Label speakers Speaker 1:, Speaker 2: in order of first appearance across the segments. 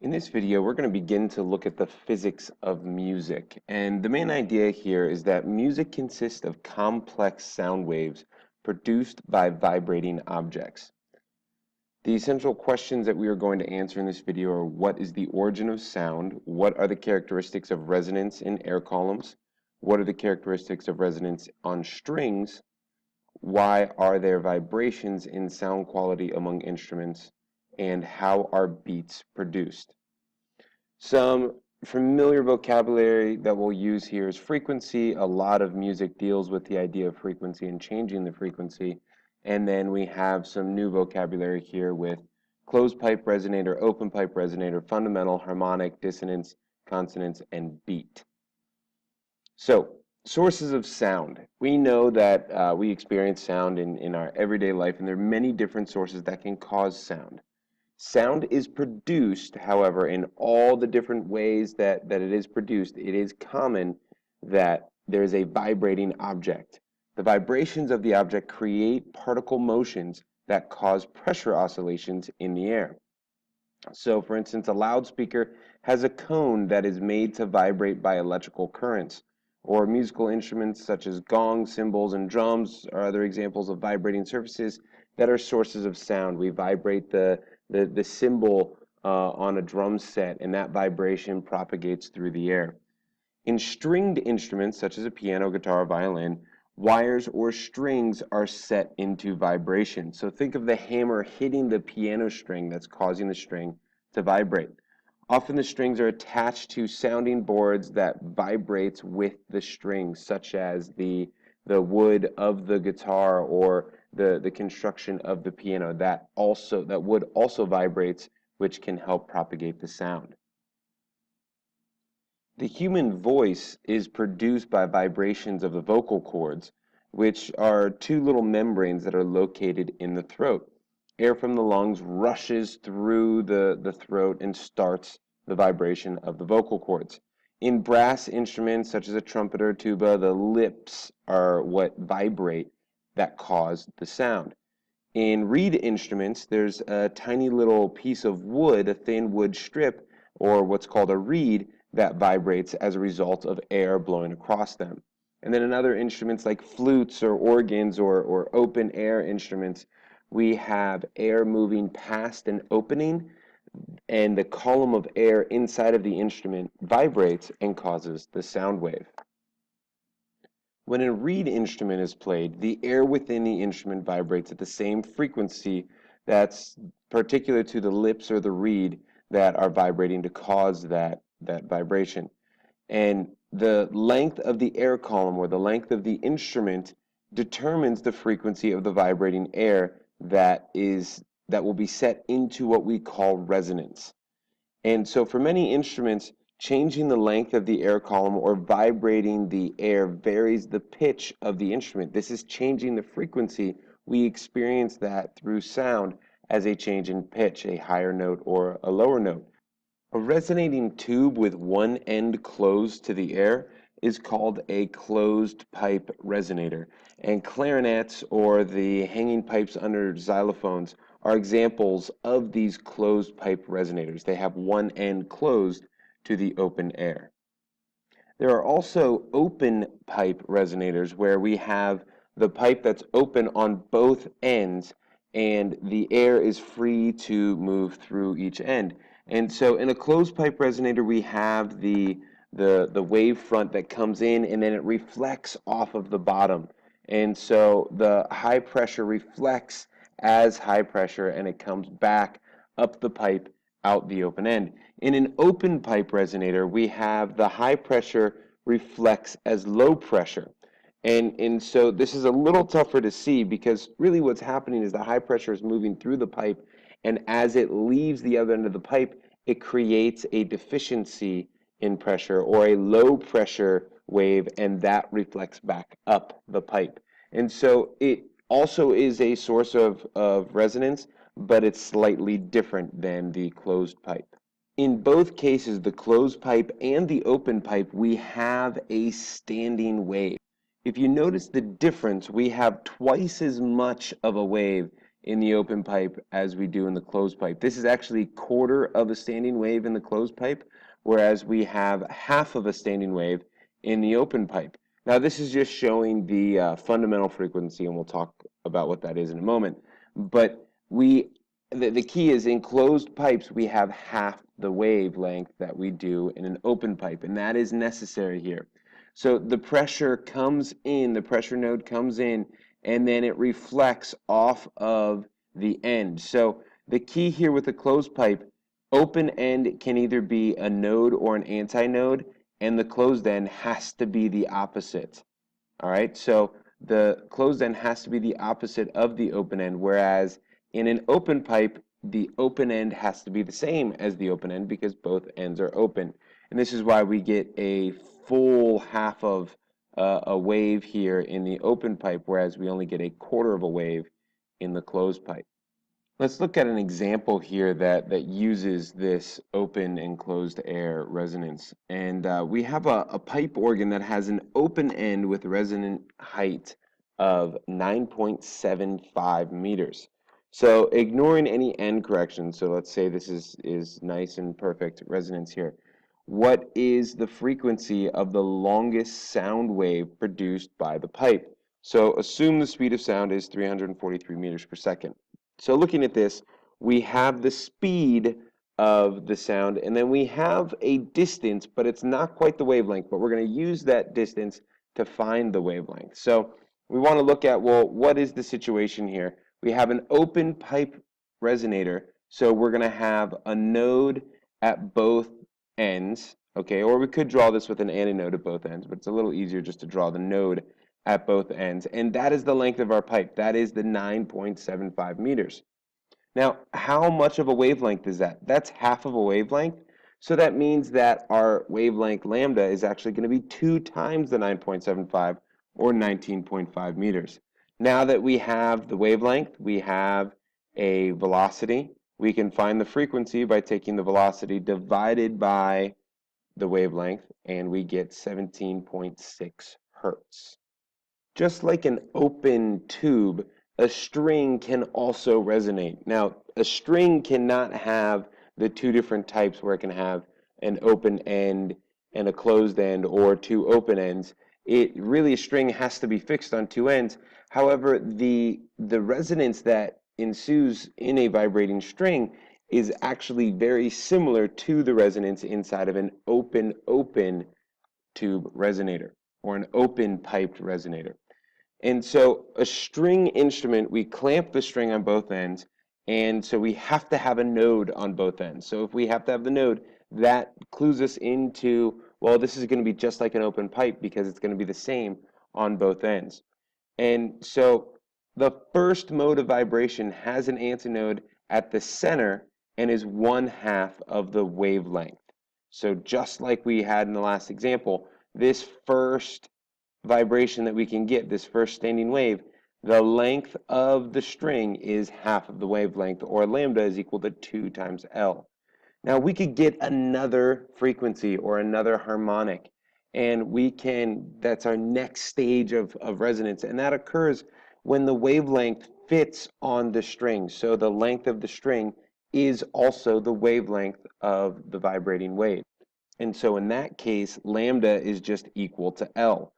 Speaker 1: In this video, we're going to begin to look at the physics of music. And the main idea here is that music consists of complex sound waves produced by vibrating objects. The essential questions that we are going to answer in this video are: what is the origin of sound? What are the characteristics of resonance in air columns? What are the characteristics of resonance on strings? Why are there vibrations in sound quality among instruments? And how are beats produced? Some familiar vocabulary that we'll use here is frequency. A lot of music deals with the idea of frequency and changing the frequency. And then we have some new vocabulary here with closed pipe resonator, open pipe resonator, fundamental, harmonic, dissonance, consonance, and beat. So, sources of sound. We know that we experience sound in our everyday life, and there are many different sources that can cause sound. Sound is produced, however, in all the different ways that it is produced. It is common that there is a vibrating object. The vibrations of the object create particle motions that cause pressure oscillations in the air. So, for instance, a loudspeaker has a cone that is made to vibrate by electrical currents. Or musical instruments such as gongs, cymbals, and drums are other examples of vibrating surfaces that are sources of sound. We vibrate the cymbal on a drum set, and that vibration propagates through the air. In stringed instruments such as a piano, guitar, violin, wires or strings are set into vibration. So think of the hammer hitting the piano string that's causing the string to vibrate. Often the strings are attached to sounding boards that vibrates with the strings, such as the wood of the guitar or the construction of the piano. That wood also vibrates, which can help propagate the sound. The human voice is produced by vibrations of the vocal cords, which are two little membranes that are located in the throat. Air from the lungs rushes through the throat and starts the vibration of the vocal cords. In brass instruments such as a trumpet or tuba, the lips are what vibrate that cause the sound. In reed instruments, there's a tiny little piece of wood, a thin wood strip, or what's called a reed, that vibrates as a result of air blowing across them. And then in other instruments like flutes or organs or open air instruments, we have air moving past an opening, and the column of air inside of the instrument vibrates and causes the sound wave. When a reed instrument is played, the air within the instrument vibrates at the same frequency that's particular to the lips or the reed that are vibrating to cause that vibration. And the length of the air column, or the length of the instrument, determines the frequency of the vibrating air that will be set into what we call resonance. And so for many instruments, changing the length of the air column or vibrating the air varies the pitch of the instrument. This is changing the frequency. We experience that through sound as a change in pitch, a higher note or a lower note. A resonating tube with one end closed to the air is called a closed pipe resonator. And clarinets, or the hanging pipes under xylophones, are examples of these closed pipe resonators. They have one end closed to the open air. There are also open pipe resonators where we have the pipe that's open on both ends and the air is free to move through each end. And so in a closed pipe resonator, we have the wave front that comes in and then it reflects off of the bottom. And so the high pressure reflects as high pressure and it comes back up the pipe out the open end. In an open pipe resonator, we have the high pressure reflects as low pressure. And so this is a little tougher to see because really what's happening is the high pressure is moving through the pipe, and as it leaves the other end of the pipe, it creates a deficiency in pressure or a low pressure wave, and that reflects back up the pipe. And so it also is a source of resonance, but it's slightly different than the closed pipe. In both cases, the closed pipe and the open pipe, we have a standing wave. If you notice the difference, we have twice as much of a wave in the open pipe as we do in the closed pipe. This is actually quarter of a standing wave in the closed pipe, whereas we have half of a standing wave in the open pipe. Now, this is just showing the fundamental frequency, and we'll talk about what that is in a moment. But the key is in closed pipes, we have half the wavelength that we do in an open pipe, and that is necessary here. So the pressure comes in, the pressure node comes in, and then it reflects off of the end. So the key here with the closed pipe, open end can either be a node or an antinode, and the closed end has to be the opposite. All right, so the closed end has to be the opposite of the open end, whereas in an open pipe, the open end has to be the same as the open end because both ends are open. And this is why we get a full half of a wave here in the open pipe, whereas we only get a quarter of a wave in the closed pipe. Let's look at an example here that uses this open and closed air resonance. And we have a pipe organ that has an open end with resonant height of 9.75 meters. So ignoring any end corrections, so let's say this is nice and perfect resonance here. What is the frequency of the longest sound wave produced by the pipe? So assume the speed of sound is 343 meters per second. So looking at this, we have the speed of the sound, and then we have a distance, but it's not quite the wavelength, but we're going to use that distance to find the wavelength. So we want to look at, well, what is the situation here? We have an open pipe resonator, so we're going to have a node at both ends, okay, or we could draw this with an antinode at both ends, but it's a little easier just to draw the node at both ends, and that is the length of our pipe. That is the 9.75 meters. Now, how much of a wavelength is that? That's half of a wavelength, so that means that our wavelength lambda is actually going to be 2 times the 9.75, or 19.5 meters. Now that we have the wavelength, we have a velocity. We can find the frequency by taking the velocity divided by the wavelength, and we get 17.6 hertz. Just like an open tube, a string can also resonate. Now, a string cannot have the two different types where it can have an open end and a closed end, or two open ends. A string has to be fixed on two ends. However, the resonance that ensues in a vibrating string is actually very similar to the resonance inside of an open tube resonator, or an open piped resonator. And so a string instrument, we clamp the string on both ends, and so we have to have a node on both ends. So if we have to have the node, that clues us into, well, this is going to be just like an open pipe because it's going to be the same on both ends. And so the first mode of vibration has an antinode at the center and is 1/2 of the wavelength. So just like we had in the last example, this first vibration that we can get, this first standing wave, the length of the string is half of the wavelength, or lambda is equal to 2 times L. Now we could get another frequency or another harmonic, and that's our next stage of resonance, and that occurs when the wavelength fits on the string. So the length of the string is also the wavelength of the vibrating wave. And so in that case, lambda is just equal to L.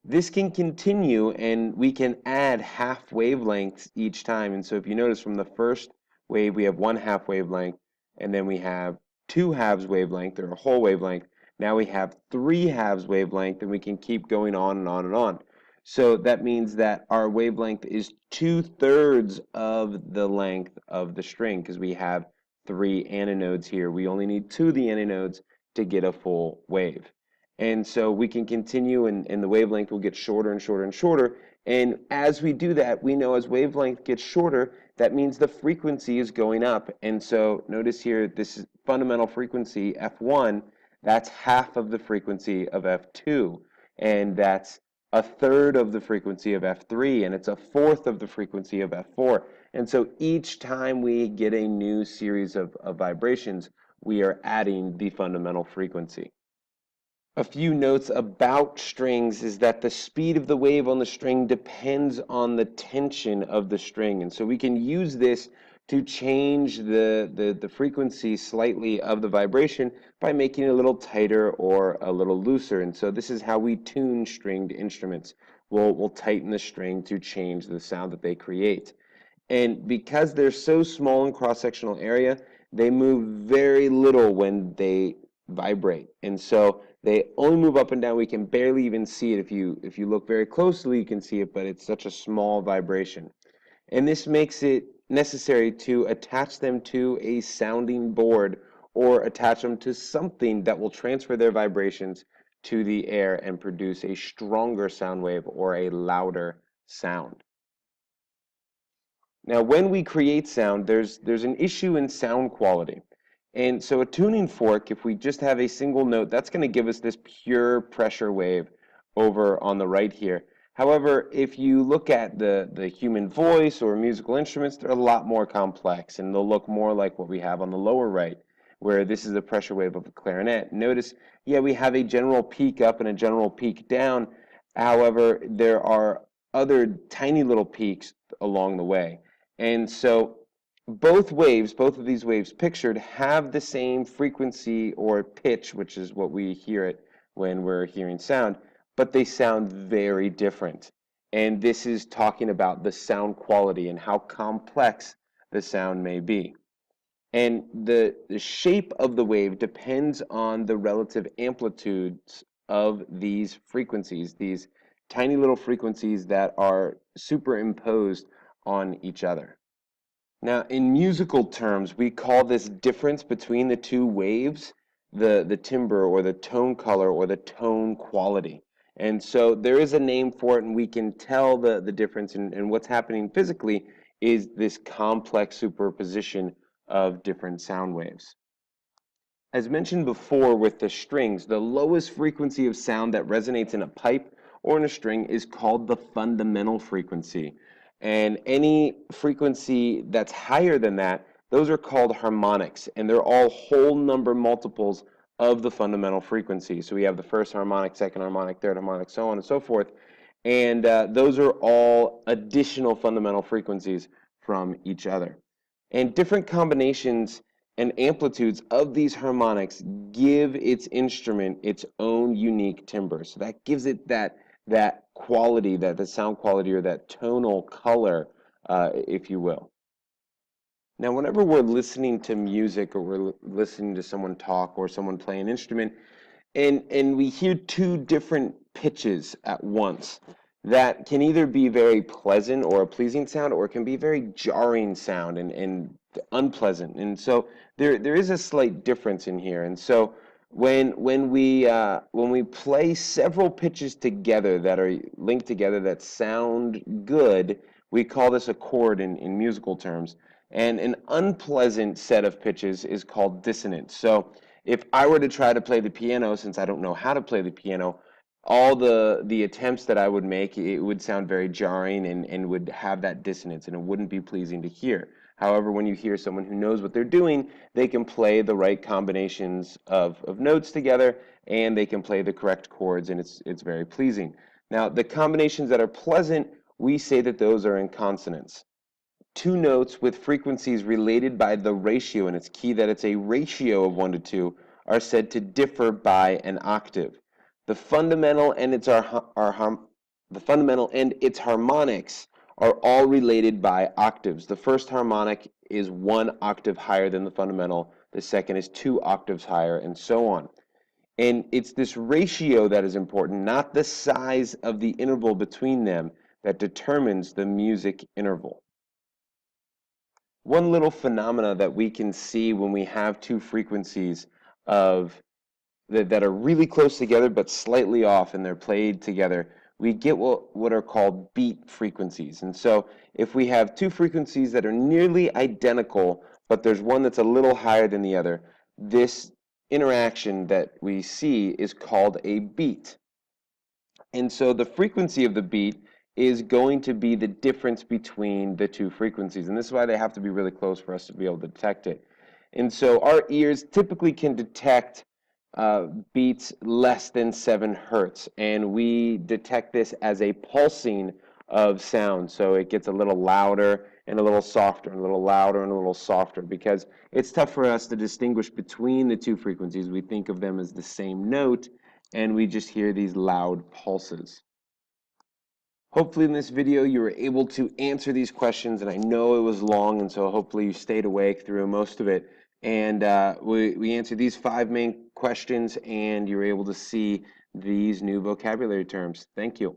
Speaker 1: This can continue, and we can add half wavelengths each time. And so if you notice from the first wave, we have 1/2 wavelength, and then we have 2/2 wavelength, or a whole wavelength. Now we have 3/2 wavelength, and we can keep going on and on and on. So that means that our wavelength is 2/3 of the length of the string, because we have 3 antinodes here. We only need 2 of the antinodes to get a full wave. And so we can continue, and the wavelength will get shorter and shorter and shorter. And as we do that, we know as wavelength gets shorter, that means the frequency is going up. And so notice here, this is fundamental frequency, F1, that's half of the frequency of F2. And that's 1/3 of the frequency of F3, and it's 1/4 of the frequency of F4. And so each time we get a new series of vibrations, we are adding the fundamental frequency. A few notes about strings is that the speed of the wave on the string depends on the tension of the string. And so we can use this to change the frequency slightly of the vibration by making it a little tighter or a little looser. And so this is how we tune stringed instruments. We'll tighten the string to change the sound that they create. And because they're so small in cross-sectional area, they move very little when they vibrate. And so they only move up and down. We can barely even see it. If you look very closely, you can see it, but it's such a small vibration. And this makes it necessary to attach them to a sounding board or attach them to something that will transfer their vibrations to the air and produce a stronger sound wave or a louder sound. Now, when we create sound, there's an issue in sound quality. And so a tuning fork, if we just have a single note, that's going to give us this pure pressure wave over on the right here. However, if you look at the human voice or musical instruments, they're a lot more complex, and they'll look more like what we have on the lower right, where this is the pressure wave of a clarinet. Notice, yeah, we have a general peak up and a general peak down. However, there are other tiny little peaks along the way. And so both of these waves pictured have the same frequency or pitch, which is what we hear it when we're hearing sound, but they sound very different. And this is talking about the sound quality and how complex the sound may be. And the shape of the wave depends on the relative amplitudes of these frequencies, these tiny little frequencies that are superimposed on each other. Now, in musical terms, we call this difference between the two waves the timbre or the tone color or the tone quality. And so there is a name for it, and we can tell the difference. And what's happening physically is this complex superposition of different sound waves. As mentioned before with the strings, the lowest frequency of sound that resonates in a pipe or in a string is called the fundamental frequency. And any frequency that's higher than that, those are called harmonics, and they're all whole number multiples of the fundamental frequency. So we have the first harmonic, second harmonic, third harmonic, so on and so forth. And those are all additional fundamental frequencies from each other. And different combinations and amplitudes of these harmonics give its instrument its own unique timbre. So that gives it that quality, that the sound quality or that tonal color, if you will. Now, whenever we're listening to music or we're listening to someone talk or someone play an instrument, and we hear two different pitches at once, that can either be very pleasant or a pleasing sound, or it can be very jarring sound and unpleasant. And so there is a slight difference in here. And so when we play several pitches together that are linked together that sound good, we call this a chord in musical terms. And an unpleasant set of pitches is called dissonance. So if I were to try to play the piano, since I don't know how to play the piano, all the attempts that I would make, it would sound very jarring and would have that dissonance, and it wouldn't be pleasing to hear. However, when you hear someone who knows what they're doing, they can play the right combinations of notes together, and they can play the correct chords, and it's very pleasing. Now, the combinations that are pleasant, we say that those are in consonance. Two notes with frequencies related by the ratio, and it's key that it's a ratio of 1 to 2, are said to differ by an octave. The fundamental and the fundamental and its harmonics are all related by octaves. The first harmonic is 1 octave higher than the fundamental, the second is 2 octaves higher, and so on. And it's this ratio that is important, not the size of the interval between them, that determines the music interval. One little phenomena that we can see when we have two frequencies of that are really close together but slightly off and they're played together, we get what are called beat frequencies. And so if we have two frequencies that are nearly identical, but there's one that's a little higher than the other, this interaction that we see is called a beat. And so the frequency of the beat is going to be the difference between the two frequencies. And this is why they have to be really close for us to be able to detect it. And so our ears typically can detect beats less than 7 hertz, and we detect this as a pulsing of sound. So it gets a little louder and a little softer, and a little louder and a little softer, because it's tough for us to distinguish between the two frequencies. We think of them as the same note, and we just hear these loud pulses. Hopefully in this video you were able to answer these questions, and I know it was long, and so hopefully you stayed awake through most of it. And we answered these 5 main questions, and you were able to see these new vocabulary terms. Thank you.